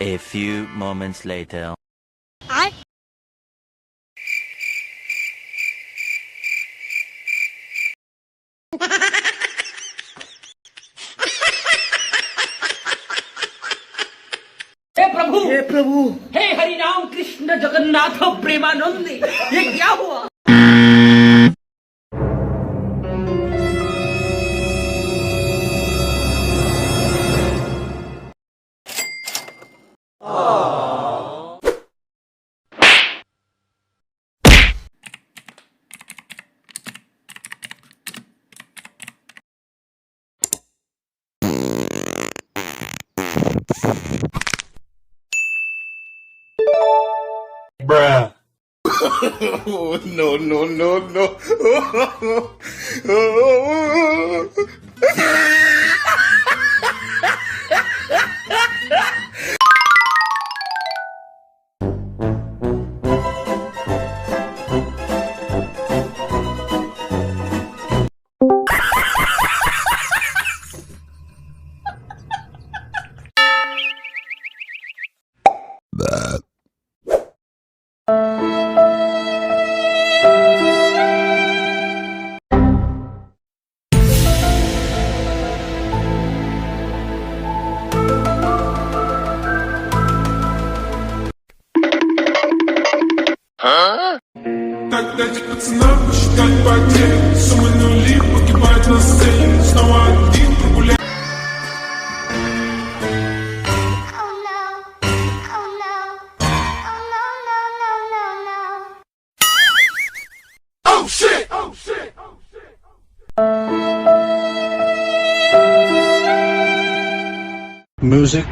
A few moments later. I हे प्रभु हे हरि राम कृष्ण जगन्नाथ प्रेमानंद, ये क्या हुआ? Bruh. No, no, no, no. Так дайте пацанам посчитать потери. Суммы нули погибают на сцене. Снова один прогуляет. Oh shit! Oh shit! Music